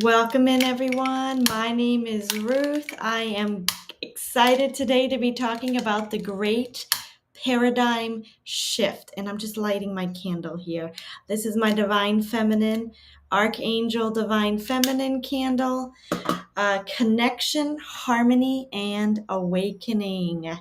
Welcome in, everyone. My name is Ruth. I am excited today to be talking about the great paradigm shift. And I'm just lighting my candle here. This is my Divine Feminine, Archangel Divine Feminine candle. Connection, harmony, and awakening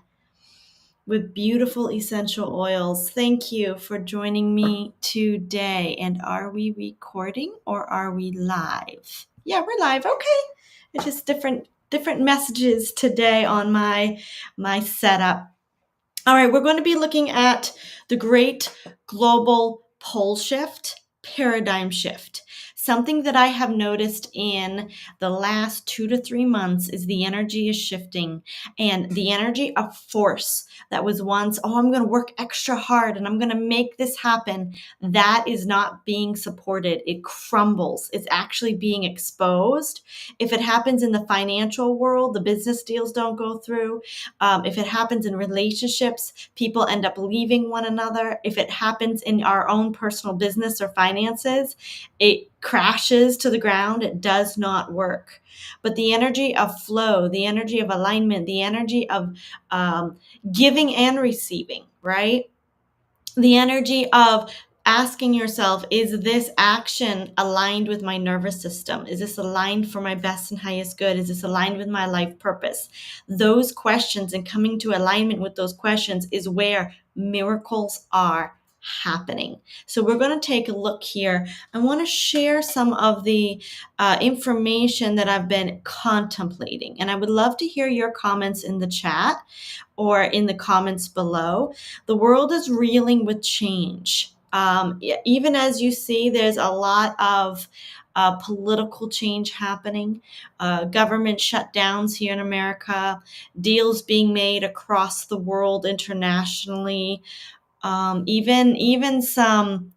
with beautiful essential oils. Thank you for joining me today. And are we recording or are we live? Yeah, we're live. Okay. It's just different messages today on my setup. All right, we're going to be looking at the great global pole shift, paradigm shift. Something that I have noticed in the last 2 to 3 months is the energy is shifting, and the energy of force that was once, I'm going to work extra hard and I'm going to make this happen, that is not being supported. It crumbles. It's actually being exposed. If it happens in the financial world, the business deals don't go through. If it happens in relationships, people end up leaving one another. If it happens in our own personal business or finances, it crashes to the ground. It does not work. But the energy of flow, the energy of alignment, the energy of giving and receiving, right? The energy of asking yourself, is this action aligned with my nervous system? Is this aligned for my best and highest good? Is this aligned with my life purpose? Those questions and coming to alignment with those questions is where miracles are happening. So we're going to take a look here. I want to share some of the information that I've been contemplating, and I would love to hear your comments in the chat or in the comments below. The world is reeling with change. Even as you see, there's a lot of political change happening, government shutdowns here in America, deals being made across the world internationally, even some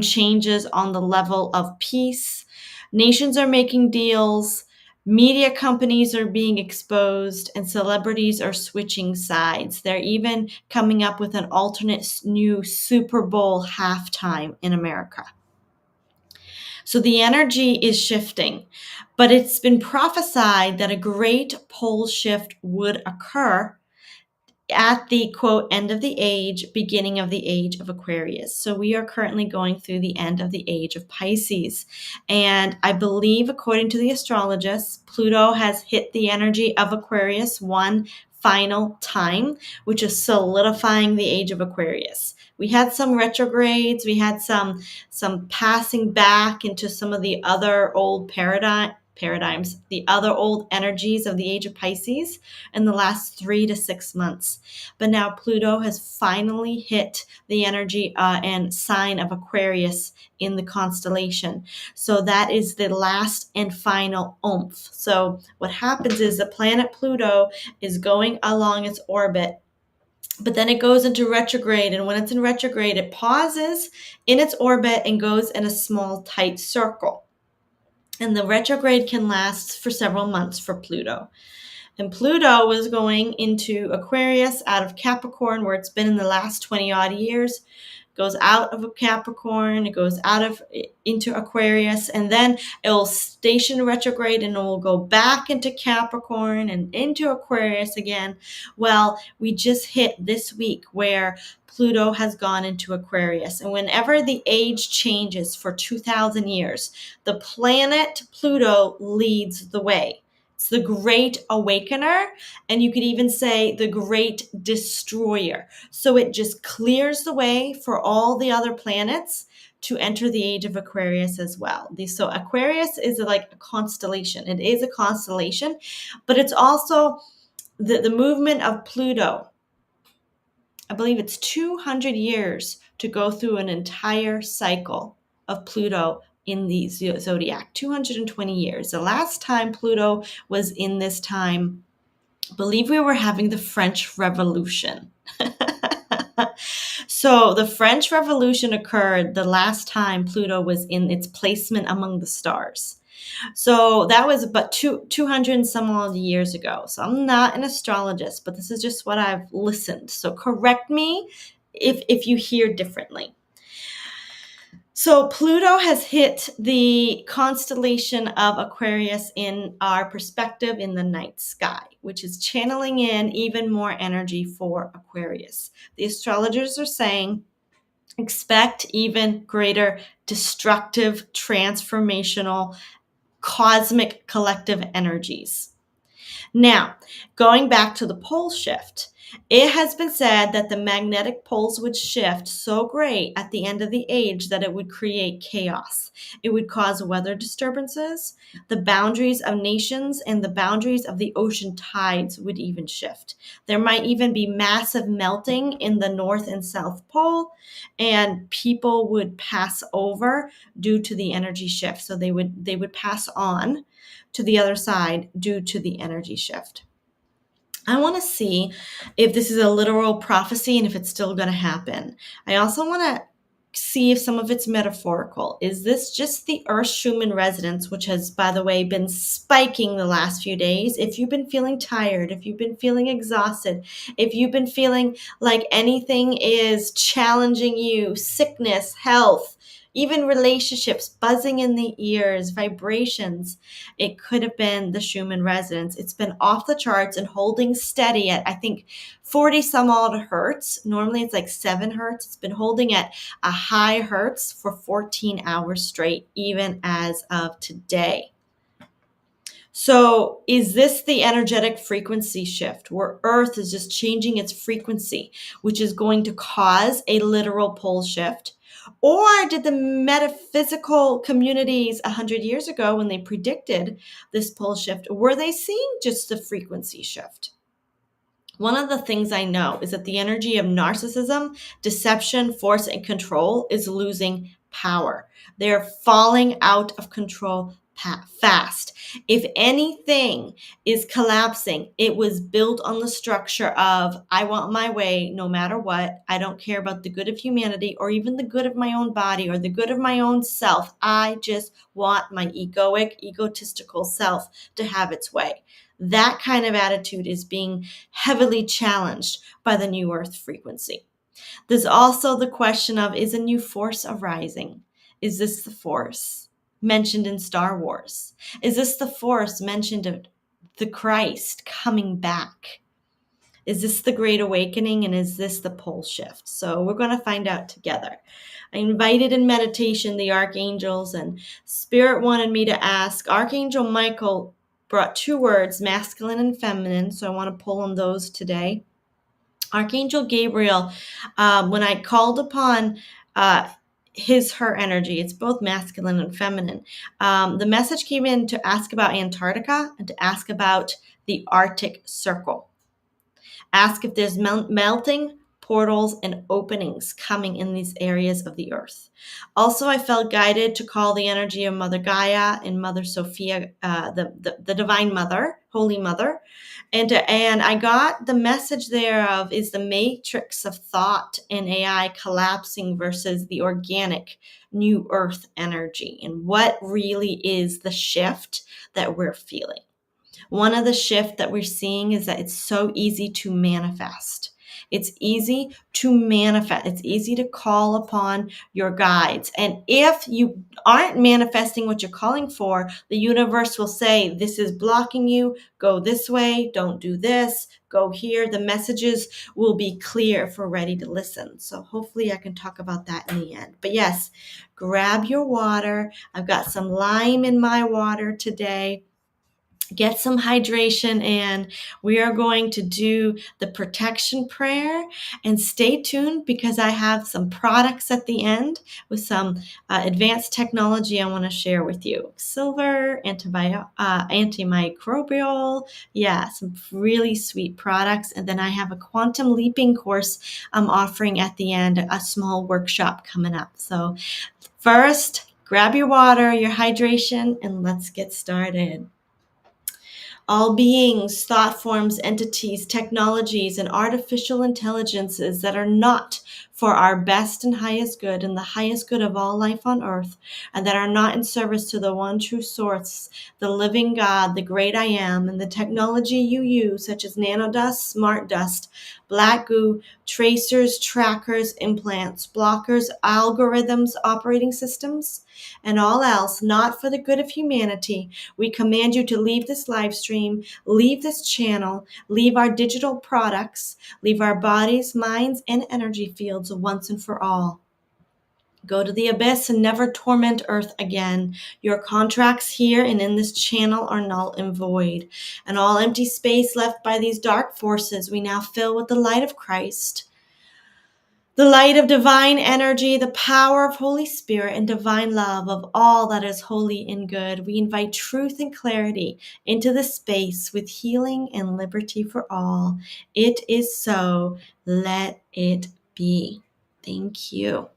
changes on the level of peace. Nations are making deals. Media companies are being exposed and celebrities are switching sides. They're even coming up with an alternate new Super Bowl halftime in America. So the energy is shifting, but it's been prophesied that a great pole shift would occur at the quote end of the age, beginning of the age of Aquarius. So we are currently going through the end of the age of Pisces. And I believe, according to the astrologists, Pluto has hit the energy of Aquarius one final time, which is solidifying the age of Aquarius. We had some retrogrades, we had some passing back into some of the other old paradigms, the other old energies of the age of Pisces in the last 3 to 6 months. But now Pluto has finally hit the energy and sign of Aquarius in the constellation. So that is the last and final oomph. So what happens is the planet Pluto is going along its orbit, but then it goes into retrograde. And when it's in retrograde, it pauses in its orbit and goes in a small, tight circle. And the retrograde can last for several months for Pluto. And Pluto was going into Aquarius out of Capricorn, where it's been in the last 20 odd years. Goes out of Capricorn, it goes into Aquarius, and then it will station retrograde and it will go back into Capricorn and into Aquarius again. Well, we just hit this week where Pluto has gone into Aquarius. And whenever the age changes for 2,000 years, the planet Pluto leads the way. It's the great awakener, and you could even say the great destroyer. So it just clears the way for all the other planets to enter the age of Aquarius as well. So Aquarius is like a constellation. It is a constellation, but it's also the movement of Pluto. I believe it's 200 years to go through an entire cycle of Pluto in the zodiac, 220 years. The last time Pluto was in this time, I believe we were having the French Revolution. So the French Revolution occurred the last time Pluto was in its placement among the stars. So that was about 200 and some odd years ago. So I'm not an astrologist, but this is just what I've listened. So correct me if you hear differently. So Pluto has hit the constellation of Aquarius in our perspective in the night sky, which is channeling in even more energy for Aquarius. The astrologers are saying expect even greater destructive, transformational, cosmic collective energies. Now, going back to the pole shift, it has been said that the magnetic poles would shift so great at the end of the age that it would create chaos. It would cause weather disturbances, the boundaries of nations and the boundaries of the ocean tides would even shift. There might even be massive melting in the North and South Pole, and people would pass over due to the energy shift. So they would pass on to the other side due to the energy shift. I want to see if this is a literal prophecy and if it's still going to happen. I also want to see if some of it's metaphorical. Is this just the Earth Schumann resonance, which has, by the way, been spiking the last few days? If you've been feeling tired, if you've been feeling exhausted, if you've been feeling like anything is challenging you, sickness, health, even relationships, buzzing in the ears, vibrations, it could have been the Schumann resonance. It's been off the charts and holding steady at, I think, 40 some odd hertz. Normally it's like 7 hertz. It's been holding at a high hertz for 14 hours straight, even as of today. So is this the energetic frequency shift where Earth is just changing its frequency, which is going to cause a literal pole shift? Or did the metaphysical communities 100 years ago, when they predicted this pole shift, were they seeing just the frequency shift? One of the things I know is that the energy of narcissism, deception, force, and control is losing power. They're falling out of control fast. If anything is collapsing, it was built on the structure of, I want my way no matter what. I don't care about the good of humanity or even the good of my own body or the good of my own self. I just want my egotistical self to have its way. That kind of attitude is being heavily challenged by the new Earth frequency. There's also the question of, is a new force arising? Is this the force mentioned in Star Wars? Is this the force mentioned of the Christ coming back? Is this the Great Awakening, and is this the pole shift? So we're going to find out together. I invited in meditation the archangels, and Spirit wanted me to ask. Archangel Michael brought 2 words, masculine and feminine, so I want to pull on those today. Archangel Gabriel, when I called upon her energy, it's both masculine and feminine. The message came in to ask about Antarctica and to ask about the Arctic Circle. Ask if there's melting, portals, and openings coming in these areas of the earth. Also, I felt guided to call the energy of Mother Gaia and Mother Sophia, the Divine Mother, Holy Mother. And I got the message there of, is the matrix of thought and AI collapsing versus the organic new earth energy? And what really is the shift that we're feeling? One of the shift that we're seeing is that it's so easy to manifest. It's easy to manifest. It's easy to call upon your guides. And if you aren't manifesting what you're calling for, the universe will say, this is blocking you. Go this way. Don't do this. Go here. The messages will be clear if we're ready to listen. So hopefully I can talk about that in the end. But yes, grab your water. I've got some lime in my water today. Get some hydration, and we are going to do the protection prayer. And stay tuned because I have some products at the end with some advanced technology I want to share with you. Silver, antimicrobial, some really sweet products. And then I have a quantum leaping course I'm offering at the end, a small workshop coming up. So first, grab your water, your hydration, and let's get started. All beings, thought forms, entities, technologies, and artificial intelligences that are not for our best and highest good and the highest good of all life on earth, and that are not in service to the one true source, the living God, the great I am, and the technology you use, such as nanodust, smart dust, black goo, tracers, trackers, implants, blockers, algorithms, operating systems, and all else not for the good of humanity, we command you to leave this live stream, leave this channel, leave our digital products, leave our bodies, minds, and energy fields once and for all. Go to the abyss and never torment earth again. Your contracts here and in this channel are null and void. And all empty space left by these dark forces we now fill with the light of Christ, the light of divine energy, the power of Holy Spirit, and divine love of all that is holy and good. We invite truth and clarity into the space with healing and liberty for all. It is so. Let it be. Thank you.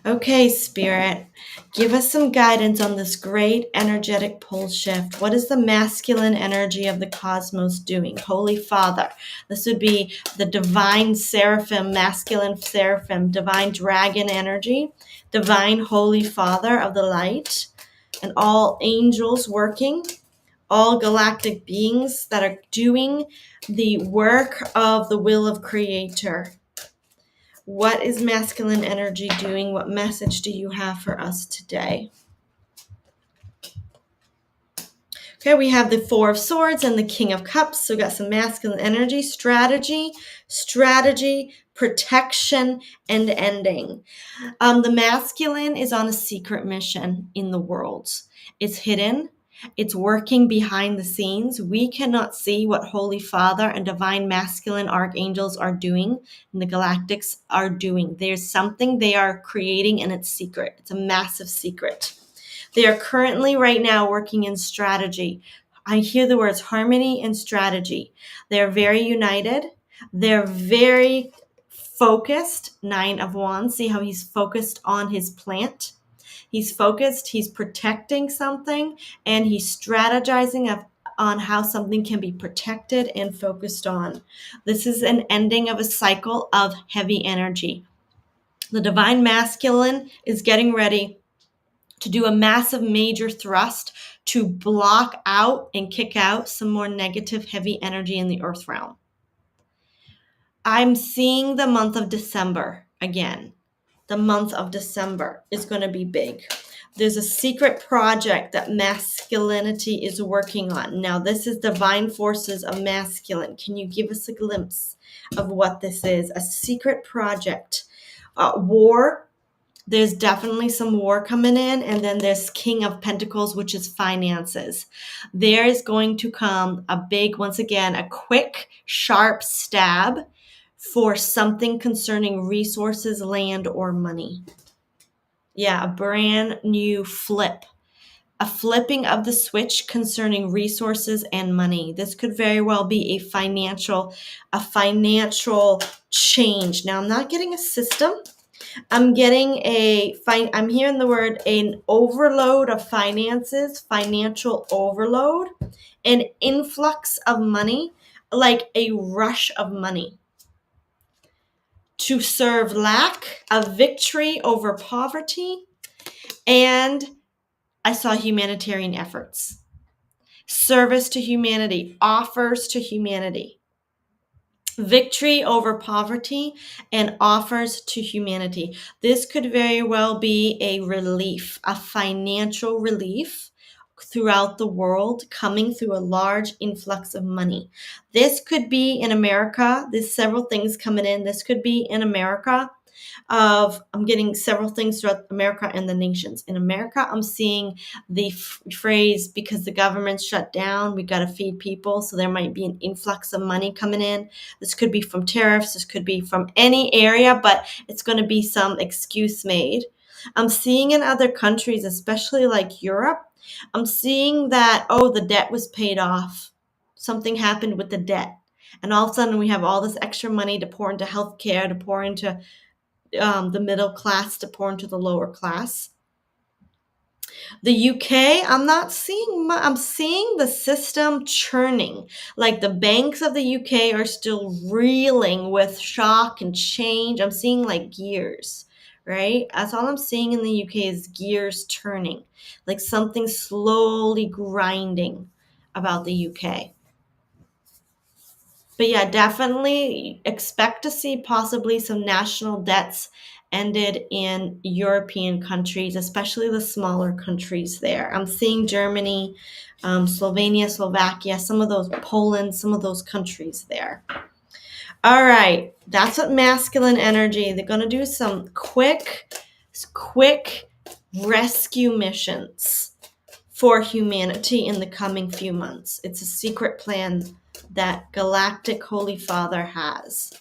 Okay, Spirit, give us some guidance on this great energetic pole shift. What is the masculine energy of the cosmos doing? Holy Father. This would be the divine seraphim, masculine seraphim, divine dragon energy, divine Holy Father of the light, and all angels working, all galactic beings that are doing the work of the will of Creator. What is masculine energy doing? What message do you have for us today? Okay, we have the Four of Swords and the King of Cups. So we got some masculine energy, strategy, protection, and ending. The masculine is on a secret mission in the world. It's hidden. It's working behind the scenes. We cannot see what Holy Father and divine masculine archangels are doing and the galactics are doing. There's something they are creating and it's secret. It's a massive secret. They are currently right now working in strategy. I hear the words harmony and strategy. They're very united. They're very focused. 9 of Wands. See how he's focused on his plant? He's focused, he's protecting something, and he's strategizing on how something can be protected and focused on. This is an ending of a cycle of heavy energy. The divine masculine is getting ready to do a massive major thrust to block out and kick out some more negative heavy energy in the earth realm. I'm seeing the month of December again. The month of December is going to be big. There's a secret project that masculinity is working on. Now, this is divine forces of masculine. Can you give us a glimpse of what this is? A secret project. War. There's definitely some war coming in. And then there's King of Pentacles, which is finances. There is going to come a big, once again, a quick, sharp stab for something concerning resources, land, or money. Yeah, a brand new flip. A flipping of the switch concerning resources and money. This could very well be a financial change. Now, I'm not getting a system. I'm getting I'm hearing the word an overload of finances, financial overload, an influx of money, like a rush of money to serve lack, a victory over poverty, and I saw humanitarian efforts, service to humanity, offers to humanity, victory over poverty, and offers to humanity. This could very well be a relief, a financial relief throughout the world, coming through a large influx of money. This could be in America. There's several things coming in. This could be in America. I'm getting several things throughout America and the nations. In America, I'm seeing the phrase, because the government's shut down, we got to feed people. So there might be an influx of money coming in. This could be from tariffs. This could be from any area, but it's going to be some excuse made. I'm seeing in other countries, especially like Europe, I'm seeing that, the debt was paid off. Something happened with the debt. And all of a sudden we have all this extra money to pour into healthcare, to pour into the middle class, to pour into the lower class. The UK, I'm not seeing I'm seeing the system churning. Like the banks of the UK are still reeling with shock and change. I'm seeing like gears, right? That's all I'm seeing in the UK is gears turning. Like something slowly grinding about the UK. But yeah, definitely expect to see possibly some national debts ended in European countries, especially the smaller countries there. I'm seeing Germany, Slovenia, Slovakia, some of those, Poland, some of those countries there. All right, that's what masculine energy. They're going to do some quick rescue missions for humanity in the coming few months. It's a secret plan that Galactic Holy Father has.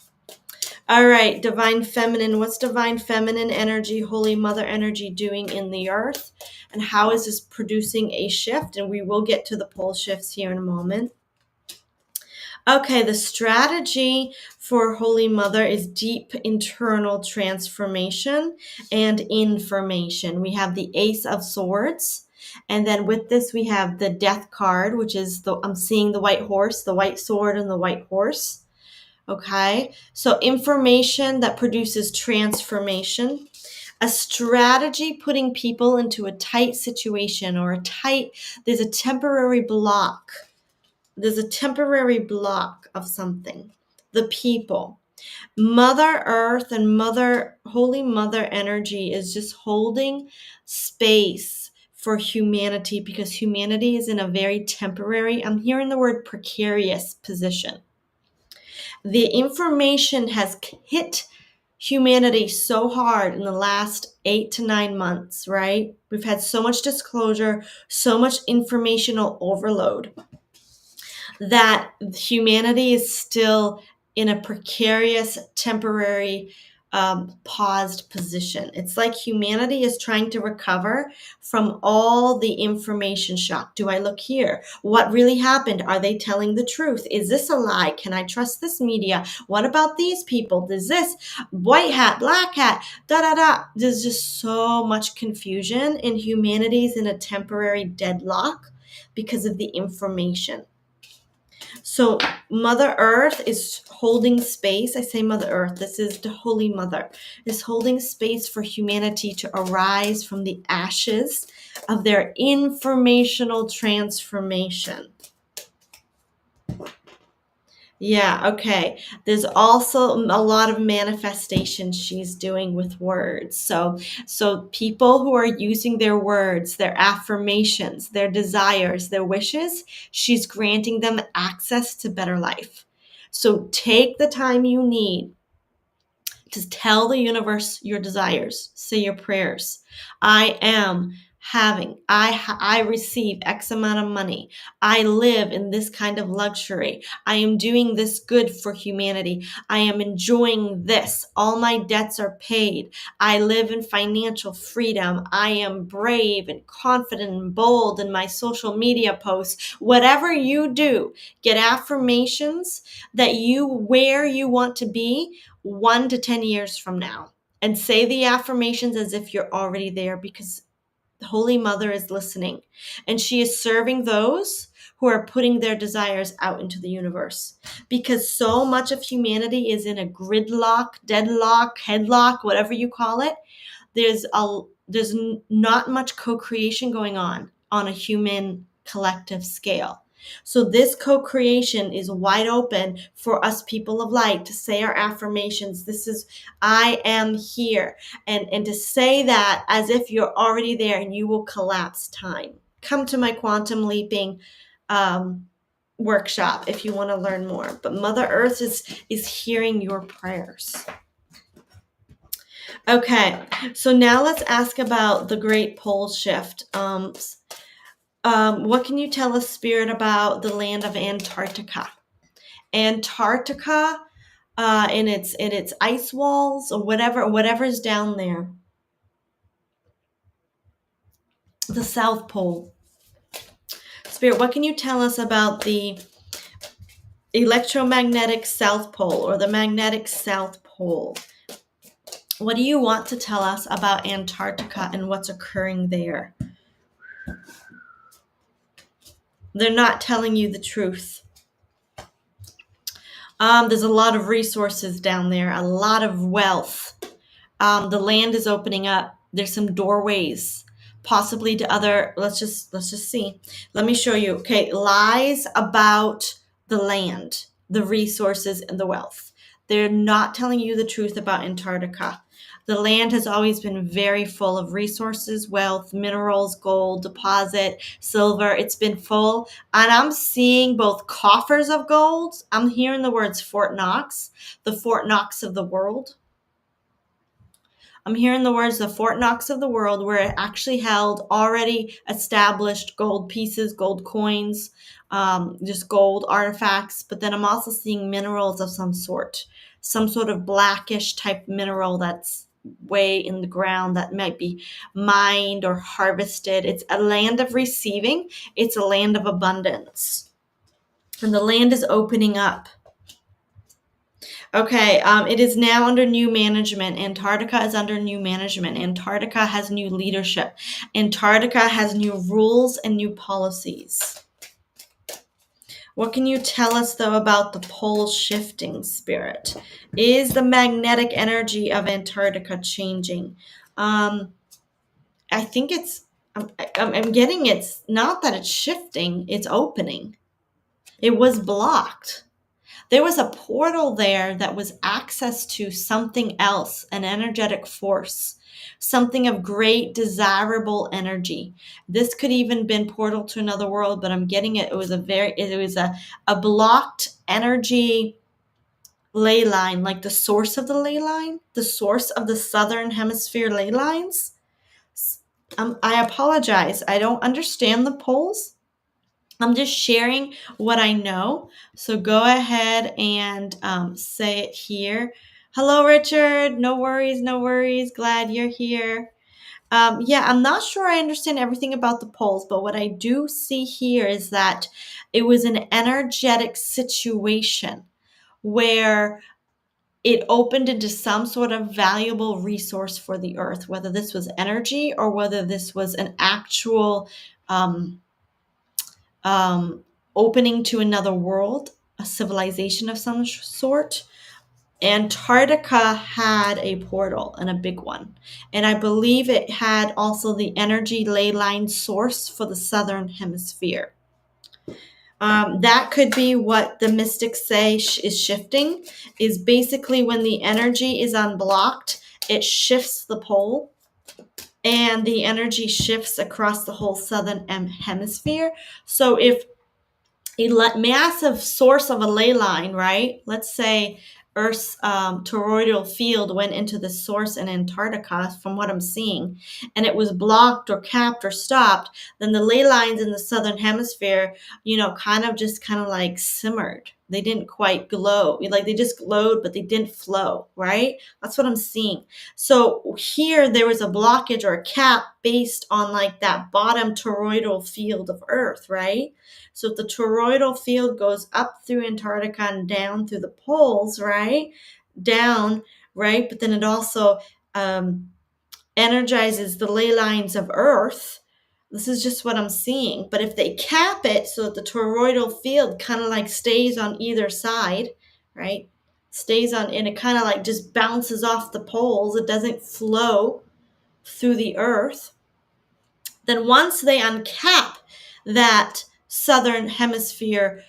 All right, Divine Feminine. What's Divine Feminine energy, Holy Mother energy doing in the earth? And how is this producing a shift? And we will get to the pole shifts here in a moment. Okay, the strategy for Holy Mother is deep internal transformation and information. We have the Ace of Swords. And then with this, we have the Death card, which is I'm seeing the white horse, the white sword, and the white horse. Okay, so information that produces transformation. A strategy putting people into a tight situation or there's a temporary block. There's a temporary block of something. The people. Mother Earth and Holy Mother energy is just holding space for humanity because humanity is in a very temporary, I'm hearing the word precarious position. The information has hit humanity so hard in the last 8 to 9 months, right? We've had so much disclosure, so much informational overload that humanity is still in a precarious, temporary, paused position. It's like humanity is trying to recover from all the information shock. Do I look here? What really happened? Are they telling the truth? Is this a lie? Can I trust this media? What about these people? Does this white hat, black hat, da da da? There's just so much confusion, and humanity's in a temporary deadlock because of the information. So Mother Earth is holding space. I say Mother Earth. This is the Holy Mother. Is holding space for humanity to arise from the ashes of their informational transformation. Yeah, okay. There's also a lot of manifestation she's doing with words. So people who are using their words, their affirmations, their desires, their wishes, she's granting them access to better life. So take the time you need to tell the universe your desires. Say your prayers. I receive X amount of money. I live in this kind of luxury. I am doing this good for humanity. I am enjoying this. All my debts are paid. I live in financial freedom. I am brave and confident and bold in my social media posts. Whatever you do, get affirmations that where you want to be 1 to 10 years from now. And say the affirmations as if you're already there, because the Holy Mother is listening, and she is serving those who are putting their desires out into the universe, because so much of humanity is in a gridlock, deadlock, headlock, whatever you call it. There's not much co-creation going on a human collective scale. So this co-creation is wide open for us people of light to say our affirmations. This is, I am here. And to say that as if you're already there, and you will collapse time. Come to my quantum leaping workshop if you want to learn more. But Mother Earth is hearing your prayers. Okay, so now let's ask about the Great Pole Shift. What can you tell us, Spirit, about the land of Antarctica? Antarctica, in its ice walls or whatever's down there. The South Pole. Spirit, what can you tell us about the electromagnetic South Pole or the magnetic South Pole? What do you want to tell us about Antarctica and what's occurring there? They're not telling you the truth. There's a lot of resources down there, a lot of wealth. The land is opening up. There's some doorways, possibly to other. Let's just see. Let me show you. Okay, lies about the land, the resources, and the wealth. They're not telling you the truth about Antarctica. The land has always been very full of resources, wealth, minerals, gold, deposit, silver. It's been full. And I'm seeing both coffers of gold. I'm hearing the words Fort Knox, the Fort Knox of the world. I'm hearing the words the Fort Knox of the world, where it actually held already established gold pieces, gold coins, just gold artifacts. But then I'm also seeing minerals of some sort of blackish type mineral that's way in the ground that might be mined or harvested. It's a land of receiving. It's a land of abundance. And the land is opening up. Okay, it is now under new management. Antarctica is under new management. Antarctica has new leadership. Antarctica has new rules and new policies. What can you tell us, though, about the pole shifting, Spirit? Is the magnetic energy of Antarctica changing? I think I'm getting it's not that it's shifting, it's opening. It was blocked. There was a portal there that was access to something else, an energetic force, something of great desirable energy. This could even been portal to another world, but I'm getting it. It was a blocked energy ley line, like the source of the ley line, the source of the southern hemisphere ley lines. I apologize. I don't understand the poles. I'm just sharing what I know. So go ahead and say it here. Hello, Richard. No worries, no worries. Glad you're here. Yeah, I'm not sure I understand everything about the polls, but what I do see here is that it was an energetic situation where it opened into some sort of valuable resource for the earth, whether this was energy or whether this was an actual opening to another world, a civilization of some sort. Antarctica had a portal, and a big one. And I believe it had also the energy ley line source for the southern hemisphere. That could be what the mystics say is shifting, is basically when the energy is unblocked, it shifts the pole, and the energy shifts across the whole southern hemisphere. So if a massive source of a ley line, right? Let's say Earth's toroidal field went into the source in Antarctica, from what I'm seeing, and it was blocked or capped or stopped, then the ley lines in the southern hemisphere, kind of like simmered. They didn't quite glow. Like they just glowed, but they didn't flow, right? That's what I'm seeing. So here there was a blockage or a cap based on like that bottom toroidal field of Earth, right? So if the toroidal field goes up through Antarctica and down through the poles, right? Down, right? But then it also energizes the ley lines of Earth. This is just what I'm seeing. But if they cap it so that the toroidal field kind of like stays on either side, right? Stays on, and it kind of like just bounces off the poles. It doesn't flow through the Earth. Then once they uncap that southern hemisphere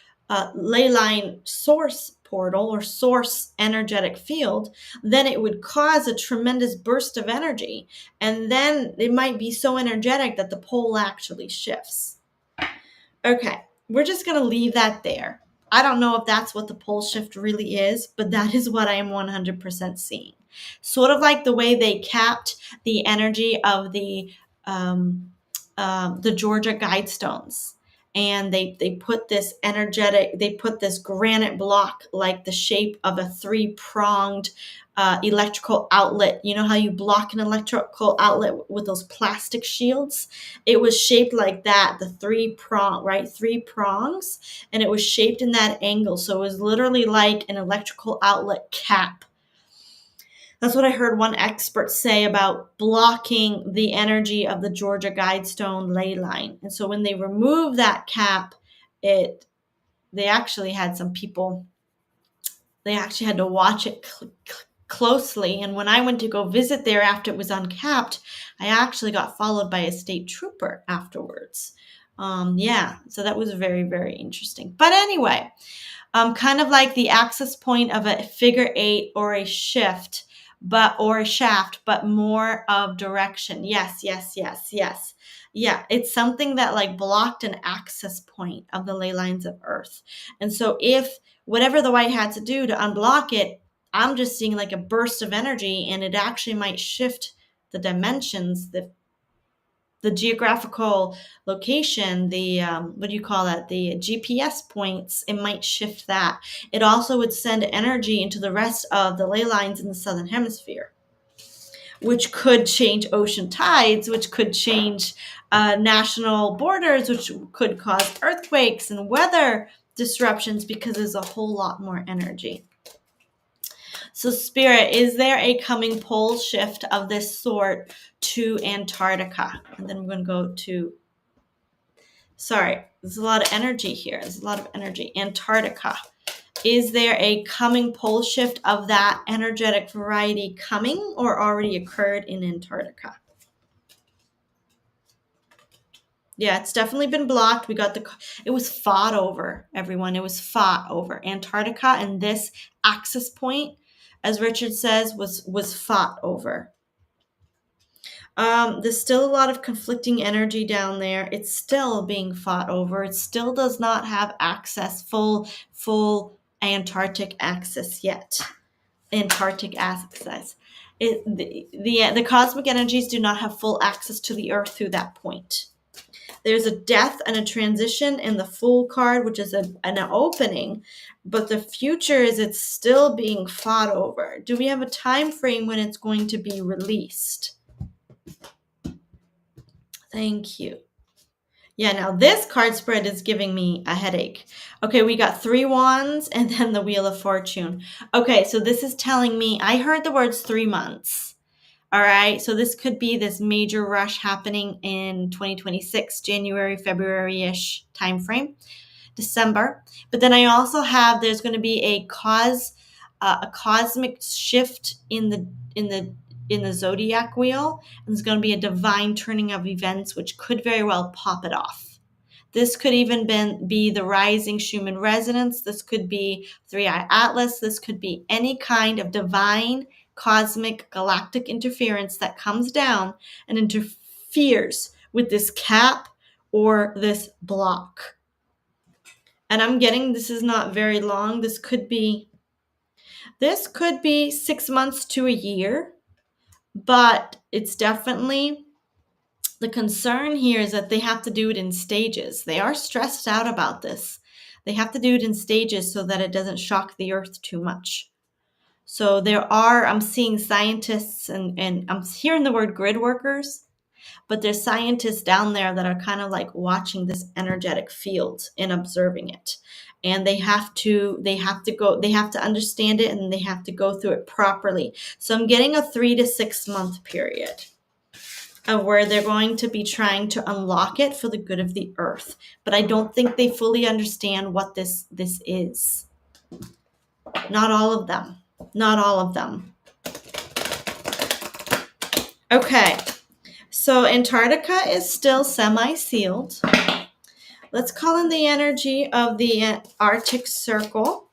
ley line source portal or source energetic field, then it would cause a tremendous burst of energy. And then it might be so energetic that the pole actually shifts. Okay, we're just going to leave that there. I don't know if that's what the pole shift really is, but that is what I am 100% seeing. Sort of like the way they capped the energy of the Georgia Guidestones. And they put this granite block like the shape of a three-pronged electrical outlet. You know how you block an electrical outlet with those plastic shields? It was shaped like that, the three prongs, and it was shaped in that angle. So it was literally like an electrical outlet cap. That's what I heard one expert say about blocking the energy of the Georgia Guidestone ley line. And so when they removed that cap, they actually had some people, they actually had to watch it closely. And when I went to go visit there after it was uncapped, I actually got followed by a state trooper afterwards. Yeah, so that was very, very interesting. But anyway, kind of like the access point of a figure eight or a shift, or a shaft, but more of direction. Yes, yes, yes, yes. Yeah, it's something that like blocked an access point of the ley lines of Earth. And so if whatever the white had to do to unblock it, I'm just seeing like a burst of energy, and it actually might shift the dimensions, the geographical location, the what do you call that? The GPS points, it might shift that. It also would send energy into the rest of the ley lines in the southern hemisphere, which could change ocean tides, which could change national borders, which could cause earthquakes and weather disruptions because there's a whole lot more energy. So, Spirit, is there a coming pole shift of this sort to Antarctica? And then we're going to go to, sorry, there's a lot of energy here. There's a lot of energy. Antarctica. Is there a coming pole shift of that energetic variety coming or already occurred in Antarctica? Yeah, it's definitely been blocked. It was fought over, everyone. It was fought over. Antarctica and this access point, as Richard says, was fought over. There's still a lot of conflicting energy down there. It's still being fought over. It still does not have access, full Antarctic access yet. Antarctic access. The cosmic energies do not have full access to the Earth through that point. There's a death and a transition in the Fool card, which is an opening, but the future is it's still being fought over. Do we have a time frame when it's going to be released? Thank you. Yeah, now this card spread is giving me a headache. Okay, we got 3 wands and then the Wheel of Fortune. Okay, so this is telling me, I heard the words 3 months. All right, so this could be this major rush happening in 2026, January, February-ish timeframe, December. But then I also have, there's going to be a cosmic shift in the zodiac wheel, and there's going to be a divine turning of events, which could very well pop it off. This could even be the rising Schumann resonance. This could be 3i Atlas. This could be any kind of divine cosmic galactic interference that comes down and interferes with this cap or this block. And I'm getting, this is not very long. This could be 6 months to a year, but it's definitely, the concern here is that they have to do it in stages. They are stressed out about this. They have to do it in stages so that it doesn't shock the Earth too much. So I'm seeing scientists and I'm hearing the word grid workers, but there's scientists down there that are kind of like watching this energetic field and observing it. And they have to understand it, and they have to go through it properly. So I'm getting a 3 to 6 month period of where they're going to be trying to unlock it for the good of the Earth. But I don't think they fully understand what this is. Not all of them. Not all of them. Okay, so Antarctica is still semi-sealed. Let's call in the energy of the Arctic Circle.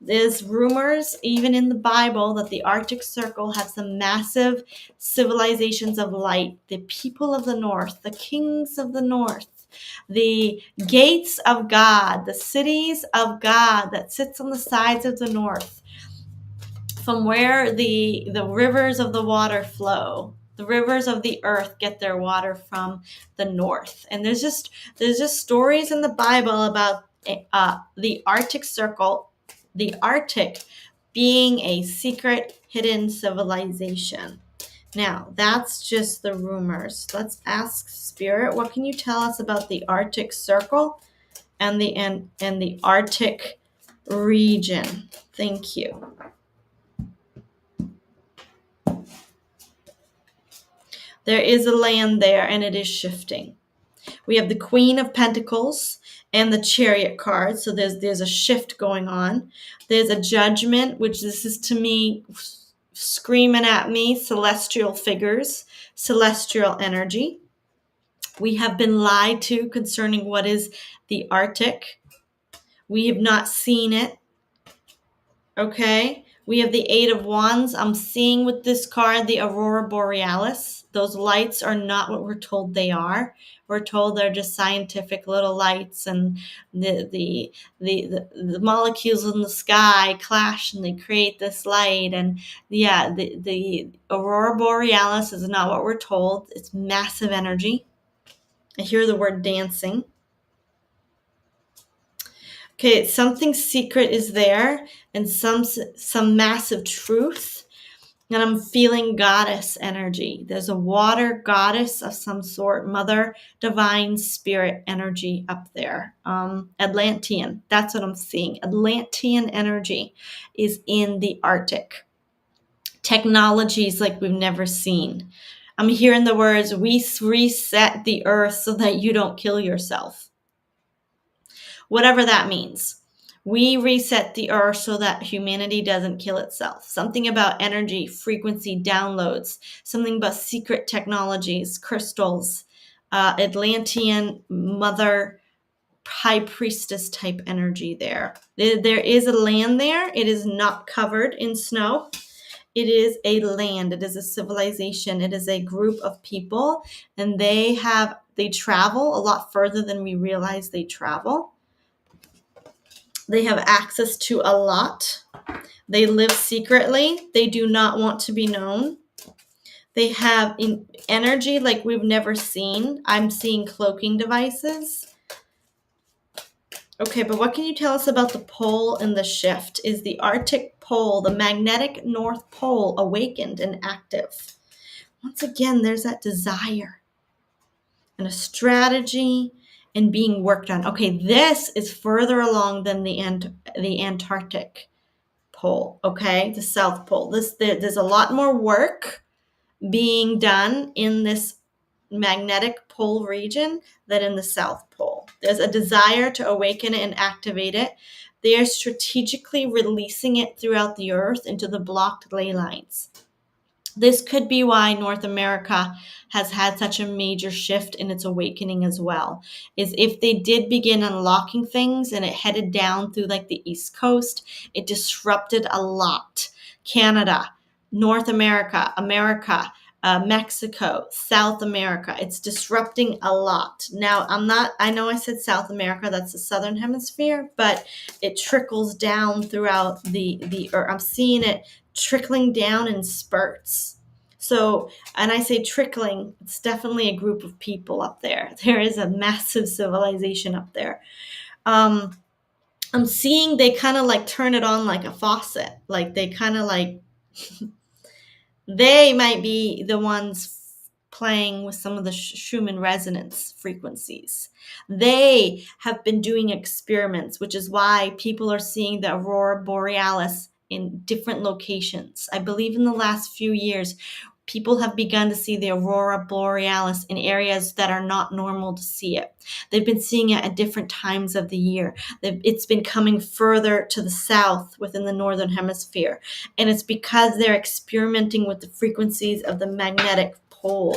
There's rumors, even in the Bible, that the Arctic Circle has some massive civilizations of light. The people of the North, the kings of the North, the gates of God, the cities of God that sits on the sides of the North, from where the rivers of the water flow. The rivers of the earth get their water from the north. And there's just stories in the Bible about the Arctic Circle, the Arctic being a secret hidden civilization. Now, that's just the rumors. Let's ask Spirit, what can you tell us about the Arctic Circle and the Arctic region? Thank you. There is a land there, and it is shifting. We have the Queen of Pentacles and the Chariot card. So there's a shift going on. There's a Judgment, which this is to me screaming at me, celestial figures, celestial energy. We have been lied to concerning what is the Arctic. We have not seen it. Okay. We have the Eight of Wands. I'm seeing with this card the Aurora Borealis. Those lights are not what we're told they are. We're told they're just scientific little lights, and the molecules in the sky clash and they create this light. And yeah, the Aurora Borealis is not what we're told. It's massive energy. I hear the word dancing. Okay, something secret is there, and some massive truth. And I'm feeling goddess energy. There's a water goddess of some sort, mother, divine spirit energy up there. Atlantean, that's what I'm seeing. Atlantean energy is in the Arctic. Technologies like we've never seen. I'm hearing the words, we reset the earth so that you don't kill yourself. Whatever that means. We reset the earth so that humanity doesn't kill itself. Something about energy, frequency, downloads, something about secret technologies, crystals, Atlantean mother, high priestess type energy there. There is a land there. It is not covered in snow. It is a land. It is a civilization. It is a group of people, and they travel a lot further than we realize they travel. They have access to a lot. They live secretly. They do not want to be known. They have energy like we've never seen. I'm seeing cloaking devices. Okay, but what can you tell us about the pole and the shift? Is the Arctic pole, the magnetic North Pole, awakened and active? Once again, there's that desire and a strategy and being worked on. Okay, this is further along than the Antarctic pole, okay, the South Pole. There's a lot more work being done in this magnetic pole region than in the South Pole. There's a desire to awaken it and activate it. They are strategically releasing it throughout the earth into the blocked ley lines. This could be why North America has had such a major shift in its awakening as well, is if they did begin unlocking things and it headed down through like the East Coast, it disrupted a lot. Canada, North America, Mexico, South America. It's disrupting a lot. Now, I know I said South America, that's the Southern Hemisphere, but it trickles down throughout I'm seeing it trickling down in spurts. So, and I say trickling, it's definitely a group of people up there. There is a massive civilization up there. I'm seeing they kind of like turn it on like a faucet. Like they kind of like, they might be the ones playing with some of the Schumann resonance frequencies. They have been doing experiments, which is why people are seeing the Aurora Borealis in different locations. I believe in the last few years, people have begun to see the Aurora Borealis in areas that are not normal to see it. They've been seeing it at different times of the year. It's been coming further to the south within the Northern Hemisphere. And it's because they're experimenting with the frequencies of the magnetic pole.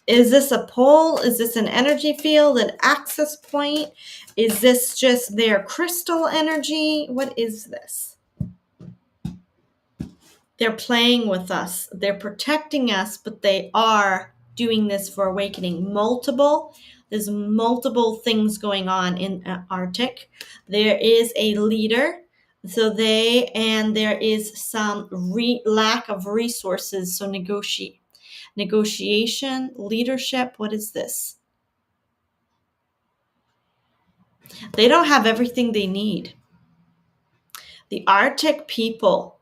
Is this a pole? Is this an energy field, an access point? Is this just their crystal energy? What is this? They're playing with us. They're protecting us, but they are doing this for awakening. There's multiple things going on in Arctic. There is a leader. So there is some lack of resources. So negotiation, leadership, what is this? They don't have everything they need. The Arctic people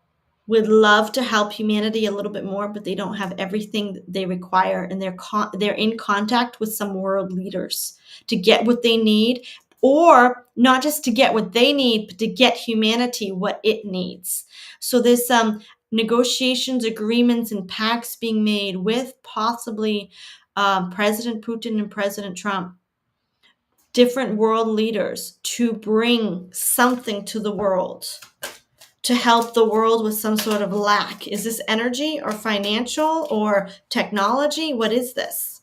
would love to help humanity a little bit more, but they don't have everything they require, and they're in contact with some world leaders to get what they need, or not just to get what they need, but to get humanity what it needs. So there's some negotiations, agreements, and pacts being made with possibly President Putin and President Trump, different world leaders, to bring something to the world, to help the world with some sort of lack. Is this energy or financial or technology? What is this?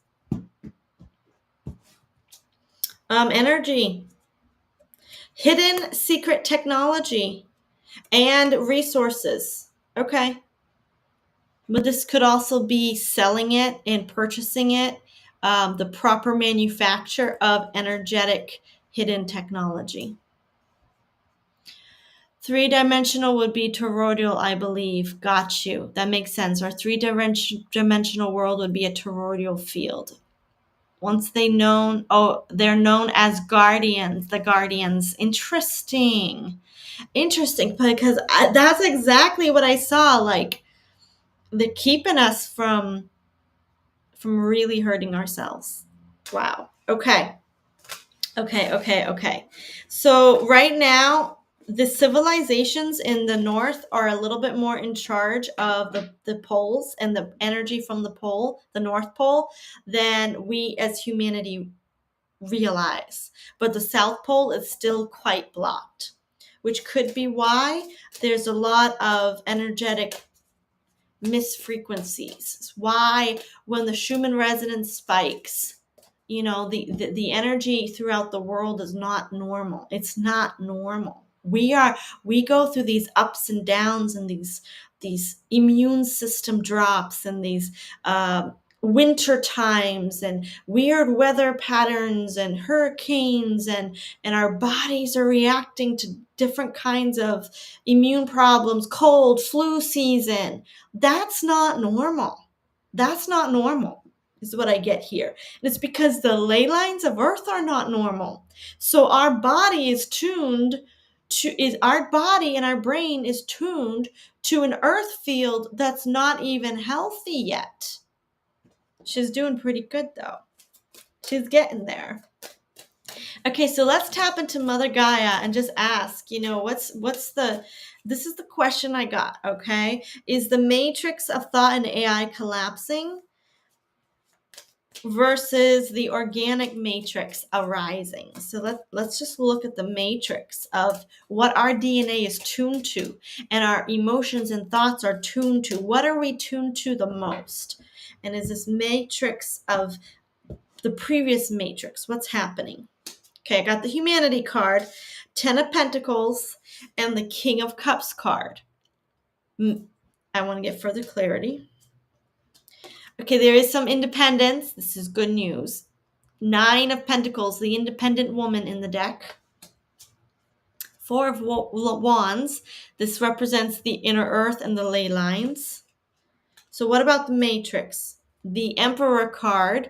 Energy, hidden secret technology, and resources. Okay. But this could also be selling it and purchasing it, the proper manufacture of energetic hidden technology. Three-dimensional would be toroidal, I believe. Got you. That makes sense. Our three-dimensional world would be a toroidal field. Once they're known as guardians, the guardians. Interesting, because that's exactly what I saw. Like, they're keeping us from really hurting ourselves. Wow. Okay. So right now, the civilizations in the north are a little bit more in charge of the poles and the energy from the North Pole, than we as humanity realize. But the South Pole is still quite blocked, which could be why there's a lot of energetic misfrequencies. Why, when the Schumann resonance spikes, the energy throughout the world is not normal. It's not normal. We go through these ups and downs, and these immune system drops, and these winter times, and weird weather patterns, and hurricanes, and our bodies are reacting to different kinds of immune problems, cold, flu season. That's not normal. That's not normal, is what I get here. And it's because the ley lines of Earth are not normal. So our body our body and our brain is tuned to an Earth field that's not even healthy yet. She's doing pretty good though. She's getting there. Okay, so let's tap into Mother Gaia and just ask, this is the question I got, okay? Is the matrix of thought and AI collapsing versus the organic matrix arising? So let's just look at the matrix of what our DNA is tuned to, and our emotions and thoughts are tuned to. What are we tuned to the most? And is this matrix of the previous matrix? What's happening? Okay, I got the Humanity card, 10 of Pentacles, and the King of Cups card. I want to get further clarity. Okay, there is some independence. This is good news. 9 of Pentacles, the independent woman in the deck. 4 of Wands. This represents the inner earth and the ley lines. So what about the matrix? The Emperor card,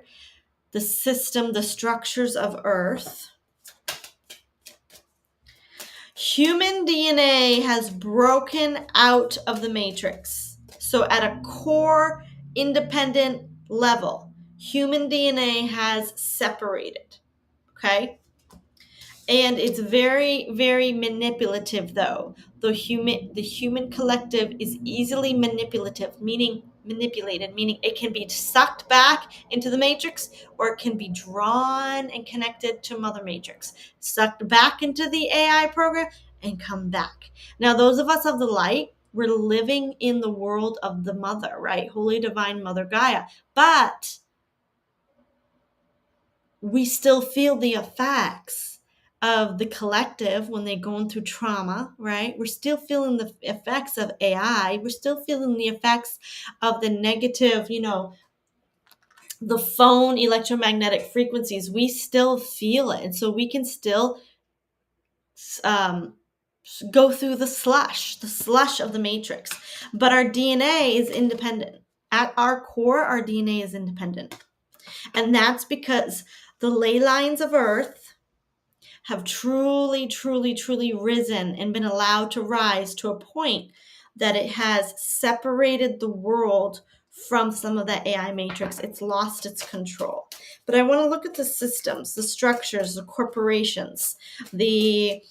the system, the structures of earth. Human DNA has broken out of the matrix. So at a core independent level, human DNA has separated. Okay? And it's very, very manipulative, though. The human collective is easily manipulated, meaning it can be sucked back into the matrix, or it can be drawn and connected to Mother Matrix, sucked back into the AI program and come back. Now, those of us of the light, we're living in the world of the Mother, right? Holy Divine Mother Gaia. But we still feel the effects of the collective when they're going through trauma, right? We're still feeling the effects of AI. We're still feeling the effects of the negative, the phone electromagnetic frequencies. We still feel it. And so we can still go through the slush of the matrix. But our DNA is independent. At our core, our DNA is independent. And that's because the ley lines of Earth have truly, truly, truly risen and been allowed to rise to a point that it has separated the world from some of that AI matrix. It's lost its control. But I want to look at the systems, the structures, the corporations, the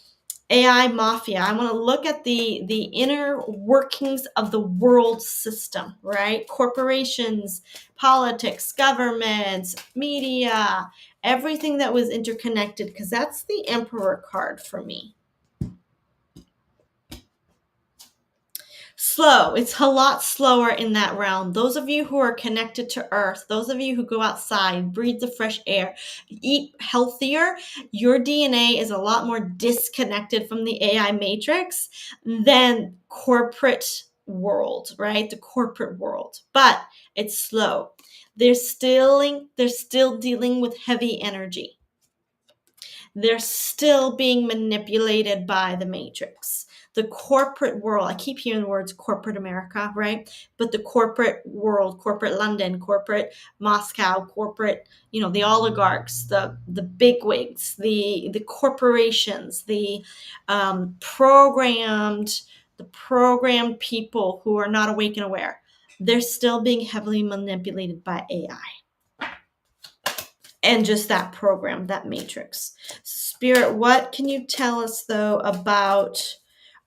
AI mafia. I want to look at the inner workings of the world system, right? Corporations, politics, governments, media, everything that was interconnected, because that's the Emperor card for me. Slow. It's a lot slower in that realm. Those of you who are connected to earth, those of you who go outside, breathe the fresh air, eat healthier, your DNA is a lot more disconnected from the AI matrix than corporate world, right? The corporate world. But it's slow. They're still dealing with heavy energy. They're still being manipulated by the matrix. The corporate world, I keep hearing the words corporate America, right? But the corporate world, corporate London, corporate Moscow, corporate, the oligarchs, the bigwigs, the corporations, programmed, the programmed people who are not awake and aware, they're still being heavily manipulated by AI. And just that program, that matrix. Spirit, what can you tell us, though, about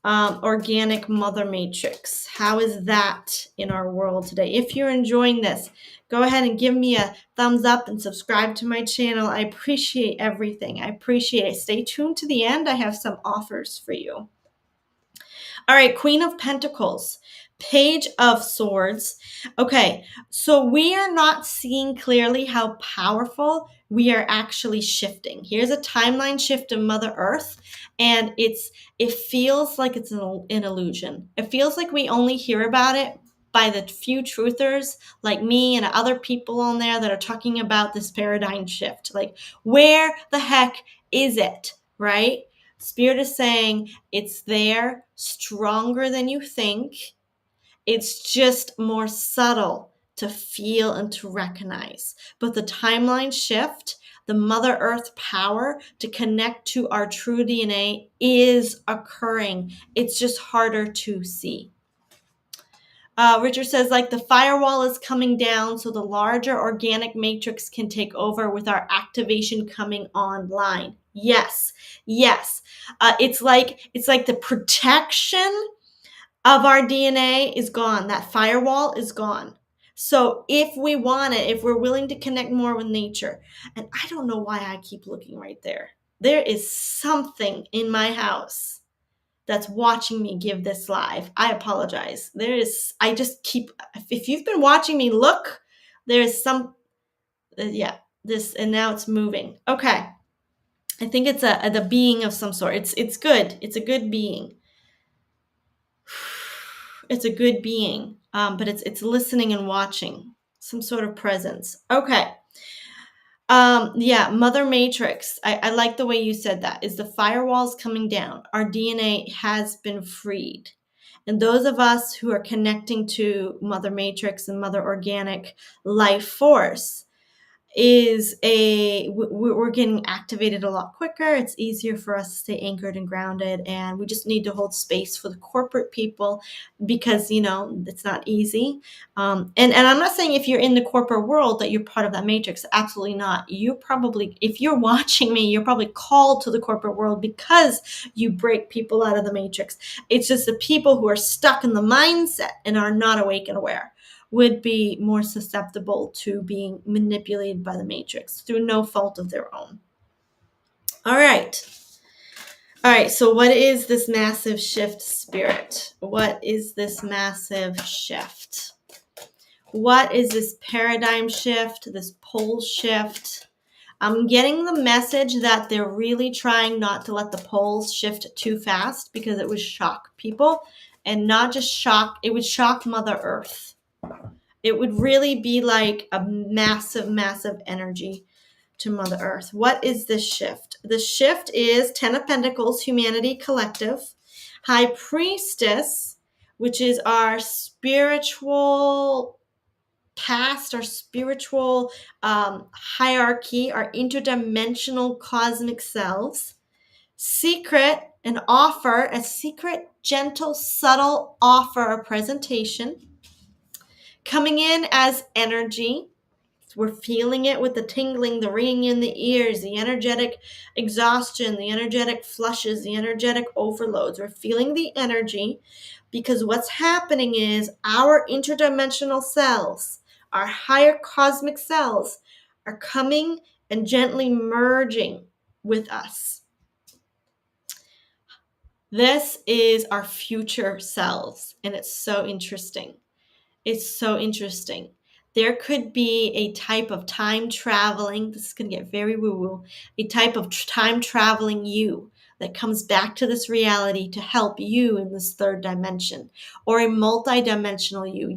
organic mother matrix? How is that in our world today? If you're enjoying this, go ahead and give me a thumbs up and subscribe to my channel. I appreciate everything. I appreciate it. Stay tuned to the end. I have some offers for you. All right, Queen of Pentacles, Page of Swords. Okay, so we are not seeing clearly how powerful we are actually shifting. Here's a timeline shift in Mother Earth, and it feels like it's an illusion. It feels like we only hear about it by the few truthers like me and other people on there that are talking about this paradigm shift. Like, where the heck is it, right? Spirit is saying it's there, stronger than you think. It's just more subtle to feel and to recognize. But the timeline shift, the Mother Earth power to connect to our true DNA is occurring. It's just harder to see. Richard says, like, the firewall is coming down so the larger organic matrix can take over with our activation coming online. Yes. It's like the protection of our DNA is gone. That firewall is gone. So if we want it, if we're willing to connect more with nature, and I don't know why I keep looking right there. There is something in my house that's watching me give this live. I apologize. If you've been watching me look, there's some, this, and now it's moving. Okay. I think it's the being of some sort. It's good. It's a good being. It's a good being. But it's listening and watching, some sort of presence. Okay. Mother Matrix. I like the way you said that. Is the firewalls coming down? Our DNA has been freed. And those of us who are connecting to Mother Matrix and Mother Organic Life Force, we're getting activated a lot quicker. It's easier for us to stay anchored and grounded, and we just need to hold space for the corporate people because it's not easy. And I'm not saying if you're in the corporate world that you're part of that matrix. Absolutely not. You probably, if you're watching me, you're probably called to the corporate world because you break people out of the matrix. It's just the people who are stuck in the mindset and are not awake and aware would be more susceptible to being manipulated by the matrix through no fault of their own. All right, so what is this massive shift, Spirit? What is this massive shift? What is this paradigm shift, this pole shift? I'm getting the message that they're really trying not to let the poles shift too fast because it would shock people, and not just shock, it would shock Mother Earth. It would really be like a massive, massive energy to Mother Earth. What is this shift? The shift is 10 of Pentacles, Humanity Collective, High Priestess, which is our spiritual past, our spiritual hierarchy, our interdimensional cosmic selves. Secret, an offer, a secret, gentle, subtle offer or presentation. Coming in as energy, We're feeling it with the tingling, the ringing in the ears, the energetic exhaustion, the energetic flushes, the energetic overloads. We're feeling the energy because what's happening is our interdimensional selves, our higher cosmic selves, are coming and gently merging with us. This is our future selves, and it's so interesting. It's so interesting. There could be a type of time traveling, this is going to get very woo-woo, a type of time traveling you that comes back to this reality to help you in this third dimension, or a multi-dimensional you.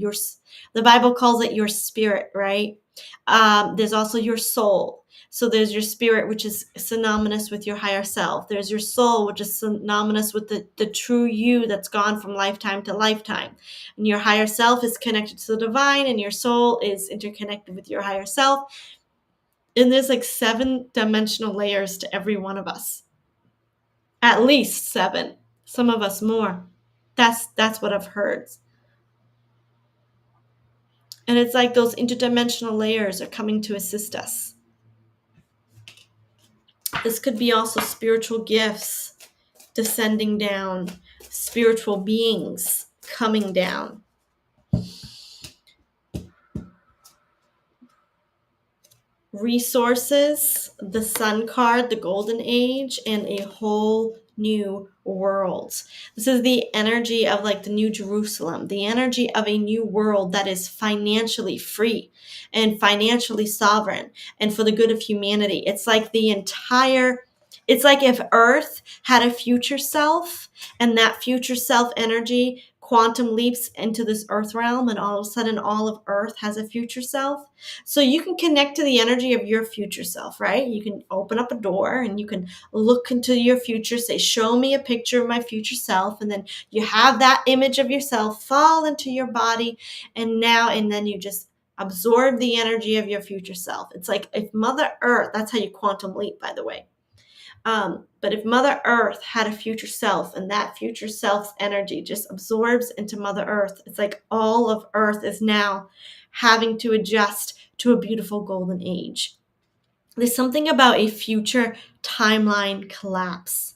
The Bible calls it your spirit, right? There's also your soul. So there's your spirit, which is synonymous with your higher self. There's your soul, which is synonymous with the true you that's gone from lifetime to lifetime. And your higher self is connected to the divine, and your soul is interconnected with your higher self. And there's like 7 dimensional layers to every one of us. At least 7. Some of us more. That's what I've heard. And it's like those interdimensional layers are coming to assist us. This could be also spiritual gifts descending down, spiritual beings coming down. Resources, the Sun card, the Golden Age, and a whole new world. This is the energy of like the New Jerusalem, the energy of a new world that is financially free and financially sovereign and for the good of humanity. It's like it's like if Earth had a future self, and that future self energy quantum leaps into this Earth realm, and all of a sudden all of Earth has a future self. So you can connect to the energy of your future self, right? You can open up a door and you can look into your future, say, show me a picture of my future self. And then you have that image of yourself fall into your body. And then you just absorb the energy of your future self. It's like if Mother Earth, that's how you quantum leap, by the way. But if Mother Earth had a future self, and that future self's energy just absorbs into Mother Earth, it's like all of Earth is now having to adjust to a beautiful golden age. There's something about a future timeline collapse.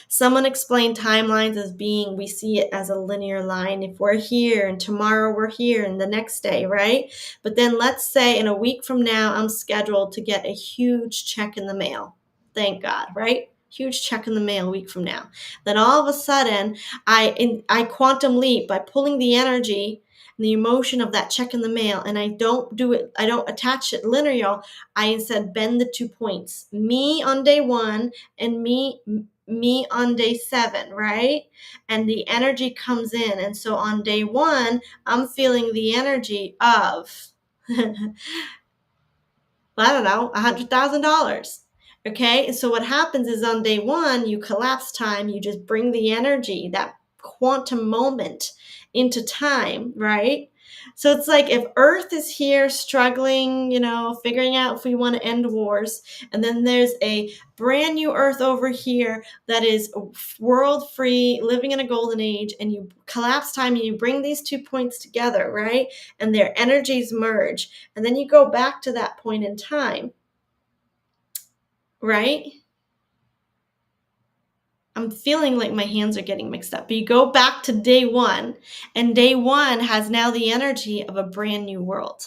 Someone explained timelines as being, we see it as a linear line. If we're here and tomorrow we're here and the next day, right? But then let's say in a week from now, I'm scheduled to get a huge check in the mail. Thank God, right? Huge check in the mail a week from now. Then all of a sudden, I quantum leap by pulling the energy and the emotion of that check in the mail, and I don't attach it linear. I instead bend the 2 points. Me on day 1 and me on day 7, right? And the energy comes in. And so on day 1, I'm feeling the energy of, I don't know, $100,000. Okay. And so what happens is on day 1, you collapse time. You just bring the energy, that quantum moment into time, right? So it's like if Earth is here struggling, figuring out if we want to end wars, and then there's a brand new Earth over here that is world free, living in a golden age, and you collapse time and you bring these 2 points together, right? And their energies merge. And then you go back to that point in time, right? I'm feeling like my hands are getting mixed up. But you go back to day 1, and day 1 has now the energy of a brand new world.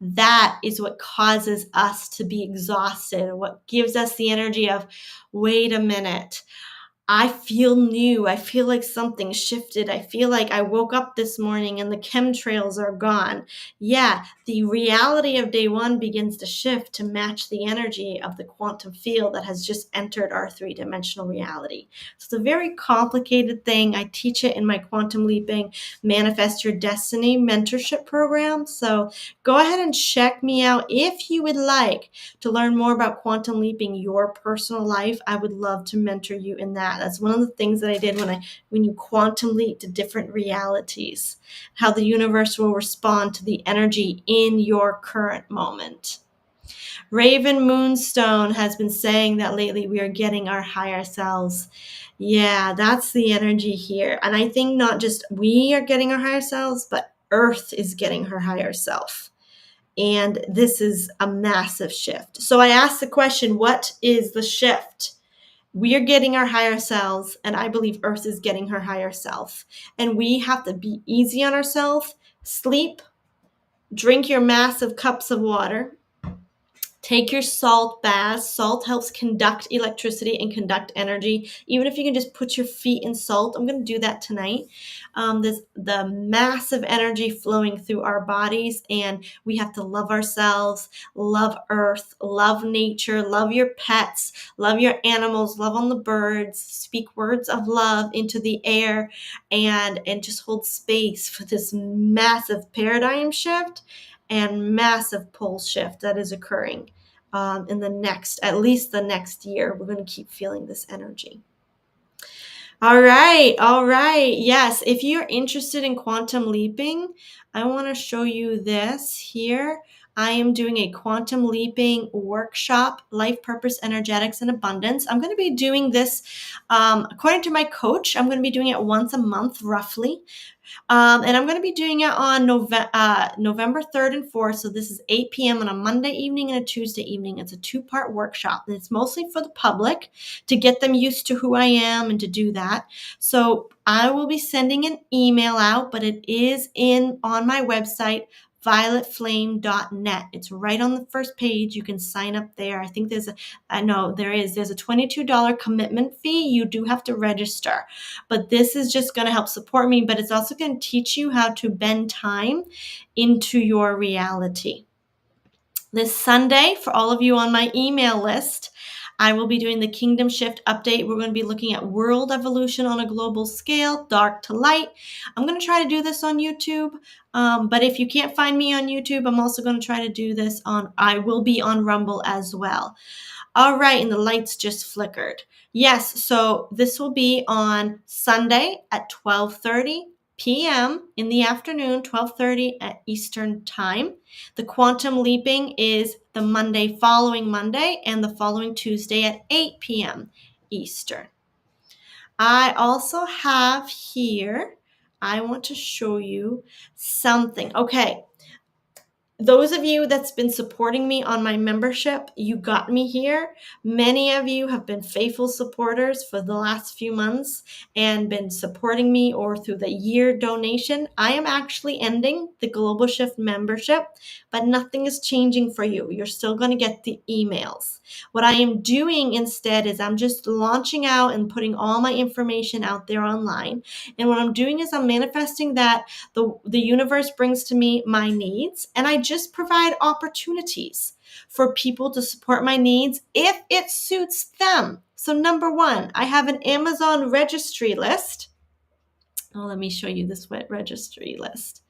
That is what causes us to be exhausted, what gives us the energy of, wait a minute, I feel new. I feel like something shifted. I feel like I woke up this morning and the chemtrails are gone. Yeah, the reality of day 1 begins to shift to match the energy of the quantum field that has just entered our 3-dimensional reality. So it's a very complicated thing. I teach it in my Quantum Leaping Manifest Your Destiny mentorship program. So go ahead and check me out if you would like to learn more about quantum leaping your personal life. I would love to mentor you in that. That's one of the things that I did when you quantum leap to different realities, how the universe will respond to the energy in your current moment. Raven Moonstone has been saying that lately we are getting our higher selves. Yeah, that's the energy here. And I think not just we are getting our higher selves, but Earth is getting her higher self. And this is a massive shift. So I asked the question, what is the shift? We are getting our higher selves, and I believe Earth is getting her higher self. And we have to be easy on ourselves, sleep, drink your massive cups of water, take your salt baths. Salt helps conduct electricity and conduct energy. Even if you can just put your feet in salt, I'm going to do that tonight. There's the massive energy flowing through our bodies, and we have to love ourselves, love Earth, love nature, love your pets, love your animals, love on the birds, speak words of love into the air, and just hold space for this massive paradigm shift and massive pole shift that is occurring in at least the next year. We're going to keep feeling this energy. All right. Yes, if you're interested in quantum leaping, I want to show you this here. I am doing a quantum leaping workshop, life purpose, energetics, and abundance. I'm going to be doing this, according to my coach, I'm going to be doing it once a month, roughly. And I'm going to be doing it on November 3rd and 4th. So this is 8 p.m. on a Monday evening and a Tuesday evening. It's a 2-part workshop. And it's mostly for the public to get them used to who I am and to do that. So I will be sending an email out, but it is on my website, violetflame.net. It's right on the first page. You can sign up there. I think there's a $22 commitment fee. You do have to register, but this is just going to help support me, but it's also going to teach you how to bend time into your reality. This Sunday, for all of you on my email list, I will be doing the Kingdom Shift update. We're going to be looking at world evolution on a global scale, dark to light. I'm going to try to do this on YouTube, but if you can't find me on YouTube, I'm also going to try to do this I will be on Rumble as well. All right, and the lights just flickered. Yes, so this will be on Sunday at 12:30 p.m. in the afternoon, 12:30 at Eastern Time. The quantum leaping is the Monday following Monday and the following Tuesday at 8 p.m. Eastern. I also have here, I want to show you something. Okay. Those of you that's been supporting me on my membership, you got me here. Many of you have been faithful supporters for the last few months and been supporting me or through the year donation. I am actually ending the Global Shift membership, but nothing is changing for you. You're still going to get the emails. What I am doing instead is I'm just launching out and putting all my information out there online. And what I'm doing is I'm manifesting that the universe brings to me my needs, and I just provide opportunities for people to support my needs if it suits them. So number one, I have an Amazon registry list. Oh, let me show you this registry list.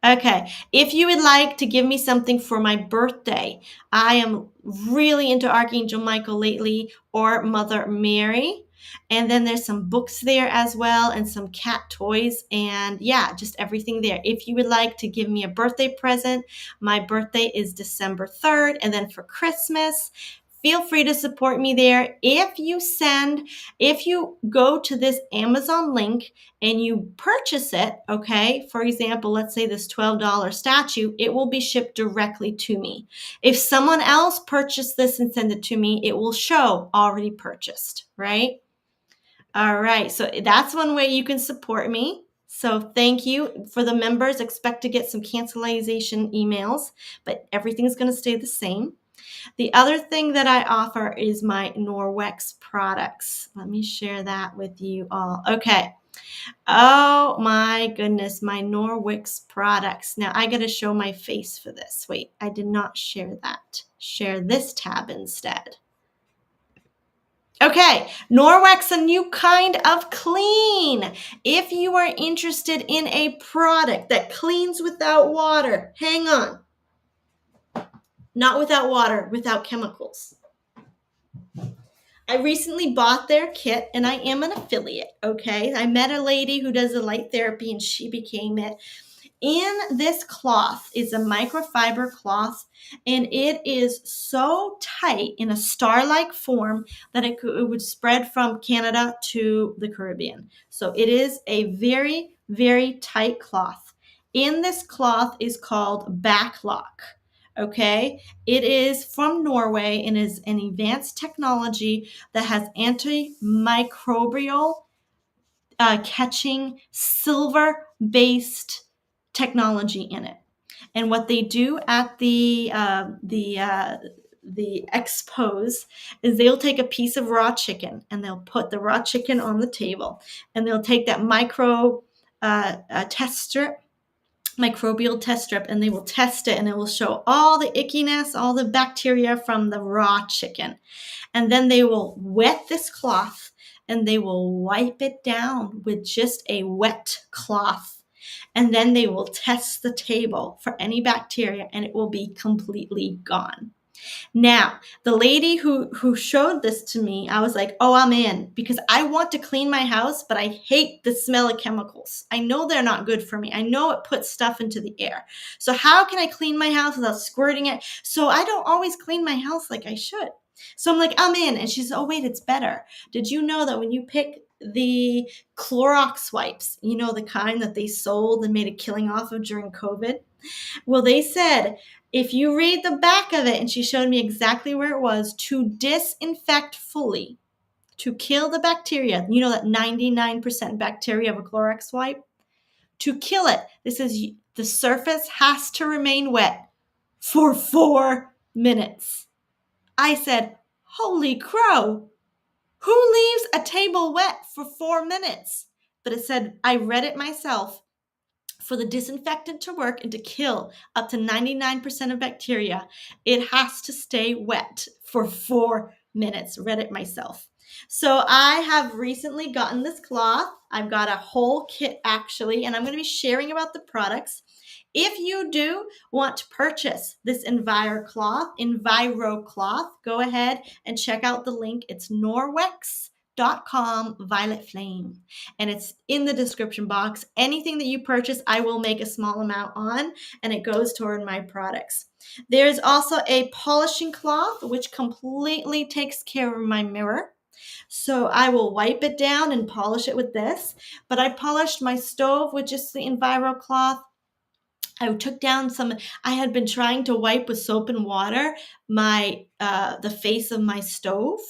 Okay, if you would like to give me something for my birthday, I am really into Archangel Michael lately, or Mother Mary. And then there's some books there as well and some cat toys, and yeah, just everything there. If you would like to give me a birthday present, my birthday is December 3rd. And then for Christmas, feel free to support me there. If you go to this Amazon link and you purchase it, okay, for example, let's say this $12 statue, it will be shipped directly to me. If someone else purchased this and sent it to me, it will show already purchased, right? All right, so that's one way you can support me. So thank you. For the members, expect to get some cancellation emails, but everything's going to stay the same. The other thing that I offer is my NORWEX products. Let me share that with you all. Okay. Oh my goodness, my NORWEX products. Now I got to show my face for this. Wait, I did not share that. Share this tab instead. Okay, NORWEX, a new kind of clean. If you are interested in a product that cleans without water, hang on. Not without water, without chemicals. I recently bought their kit and I am an affiliate, okay? I met a lady who does a light therapy and she became it. In this cloth is a microfiber cloth, and it is so tight in a star-like form that it would spread from Canada to the Caribbean. So it is a very, very tight cloth. In this cloth is called backlock. Okay, it is from Norway and is an advanced technology that has antimicrobial catching silver based technology in it. And what they do at the expos is they'll take a piece of raw chicken and they'll put the raw chicken on the table, and they'll take that test strip, microbial test strip, and they will test it, and it will show all the ickiness, all the bacteria from the raw chicken. And then they will wet this cloth and they will wipe it down with just a wet cloth. And then they will test the table for any bacteria and it will be completely gone. Now, the lady who showed this to me, I was like, oh, I'm in, because I want to clean my house, but I hate the smell of chemicals. I know they're not good for me. I know it puts stuff into the air. So how can I clean my house without squirting it? So I don't always clean my house like I should. So I'm like, I'm in. And she said, oh, wait, it's better. Did you know that when you pick the Clorox wipes, you know, the kind that they sold and made a killing off of during COVID? Well, they said, if you read the back of it, and she showed me exactly where it was, to disinfect fully, to kill the bacteria, you know, that 99% bacteria of a Clorox wipe, to kill it, this is the surface has to remain wet for 4 minutes. I said, holy crow, who leaves a table wet for 4 minutes? But it said, I read it myself. For the disinfectant to work and to kill up to 99% of bacteria, it has to stay wet for 4 minutes. Read it myself. So I have recently gotten this cloth. I've got a whole kit actually, and I'm going to be sharing about the products. If you do want to purchase this Enviro cloth, go ahead and check out the link. It's NORWEX.com Violet Flame, and it's in the description box. Anything that you purchase, I will make a small amount on, and it goes toward my products. There's also a polishing cloth, which completely takes care of my mirror. So I will wipe it down and polish it with this. But I polished my stove with just the Enviro cloth. I took down I had been trying to wipe with soap and water the face of my stove,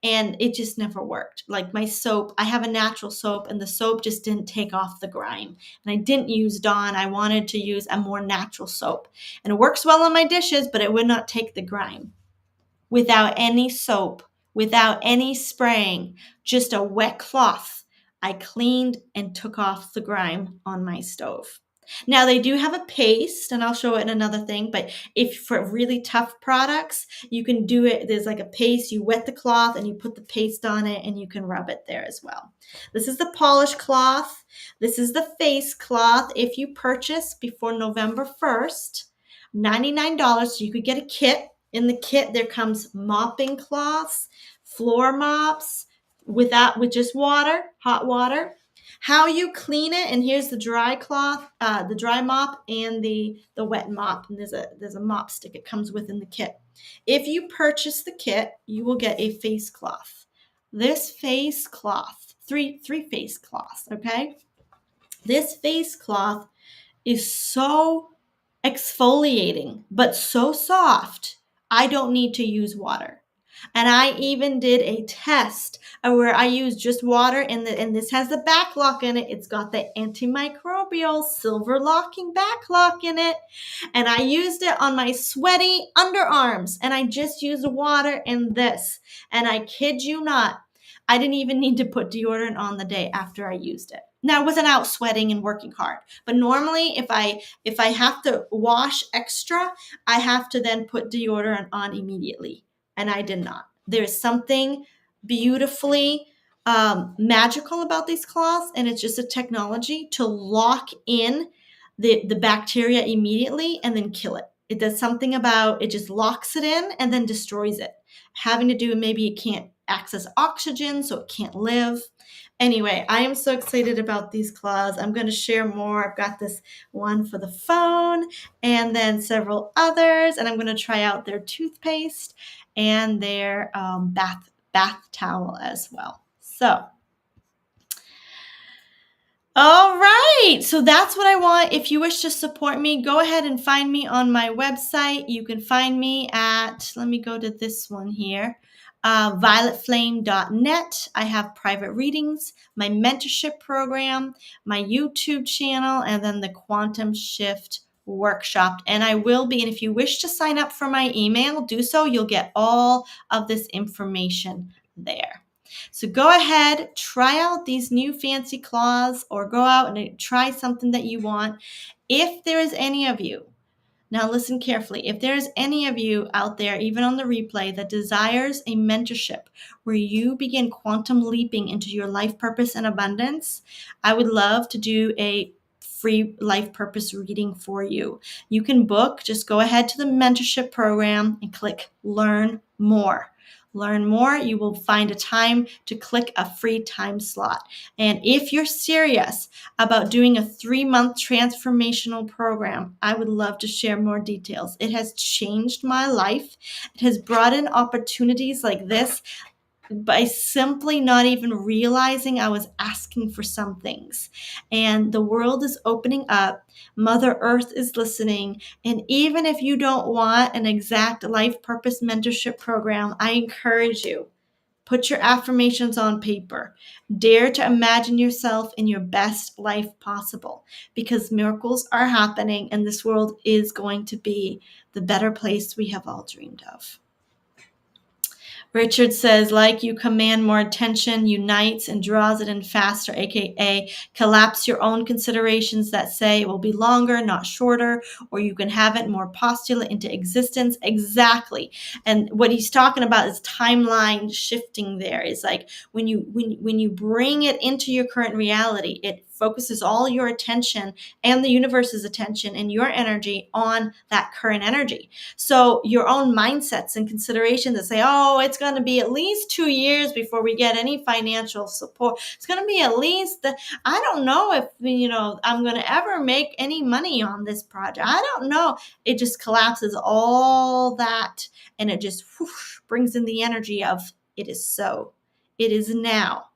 and it just never worked. Like my soap, I have a natural soap, and the soap just didn't take off the grime. And I didn't use Dawn. I wanted to use a more natural soap. And it works well on my dishes, but it would not take the grime. Without any soap, without any spraying, just a wet cloth, I cleaned and took off the grime on my stove. Now they do have a paste, and I'll show it in another thing, but if for really tough products, you can do it. There's like a paste, you wet the cloth and you put the paste on it and you can rub it there as well. This is the polish cloth. This is the face cloth. If you purchase before November 1st, $99, so you could get a kit. In the kit, there comes mopping cloths, floor mops, with just water, hot water. How you clean it, and here's the dry cloth, the dry mop, and the wet mop. And there's a mop stick it comes with in the kit. If you purchase the kit, you will get a face cloth. This face cloth, three face cloths, okay? This face cloth is so exfoliating, but so soft, I don't need to use water. And I even did a test where I used just water, and this has the back lock in it. It's got the antimicrobial silver locking back lock in it. And I used it on my sweaty underarms, and I just used water in this. And I kid you not, I didn't even need to put deodorant on the day after I used it. Now, I wasn't out sweating and working hard, but normally if I have to wash extra, I have to then put deodorant on immediately, and I did not. There's something beautifully magical about these cloths, and it's just a technology to lock in the bacteria immediately and then kill it. It does something about it, just locks it in and then destroys it. Having to do, maybe it can't access oxygen, so it can't live. Anyway, I am so excited about these cloths. I'm going to share more. I've got this one for the phone and then several others, and I'm going to try out their toothpaste and their bath towel as well. So All right. So that's what I want. If you wish to support me, go ahead and find me on my website. You can find me at, let me go to this one here, violetflame.net. I have private readings, my mentorship program, my YouTube channel, and then the Quantum Shift workshop. And I will be, and if you wish to sign up for my email, do so. You'll get all of this information there. So go ahead, try out these new fancy claws, or go out and try something that you want. If there is any of you, now listen carefully, if there's any of you out there, even on the replay, that desires a mentorship where you begin quantum leaping into your life purpose and abundance, I would love to do a free life purpose reading for you. You can book, just go ahead to the mentorship program and click learn more. Learn more, you will find a time to click a free time slot. And if you're serious about doing a 3-month transformational program, I would love to share more details. It has changed my life. It has brought in opportunities like this by simply not even realizing I was asking for some things. And the world is opening up. Mother Earth is listening. And even if you don't want an exact life purpose mentorship program, I encourage you. Put your affirmations on paper. Dare to imagine yourself in your best life possible, because miracles are happening and this world is going to be the better place we have all dreamed of. Richard says, like you command more attention, unites and draws it in faster, aka collapse your own considerations that say it will be longer, not shorter, or you can have it more postulate into existence. Exactly. And what he's talking about is timeline shifting there. Is like when you bring it into your current reality, it focuses all your attention and the universe's attention and your energy on that current energy. So your own mindsets and considerations that say, oh, it's going to be at least 2 years before we get any financial support. It's going to be at least, I don't know if, I'm going to ever make any money on this project. I don't know. It just collapses all that, and it just whoosh, brings in the energy of it is so. It is now.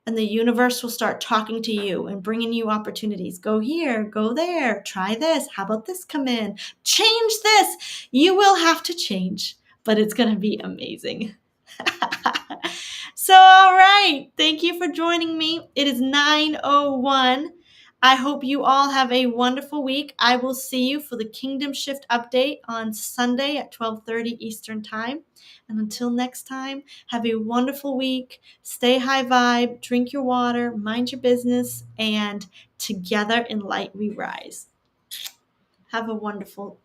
And the universe will start talking to you and bringing you opportunities. Go here, go there, try this. How about this come in? Change this. You will have to change, but it's going to be amazing. So, all right. Thank you for joining me. It is 9:01. I hope you all have a wonderful week. I will see you for the Kingdom Shift update on Sunday at 12:30 Eastern Time. And until next time, have a wonderful week. Stay high vibe, drink your water, mind your business, and together in light we rise. Have a wonderful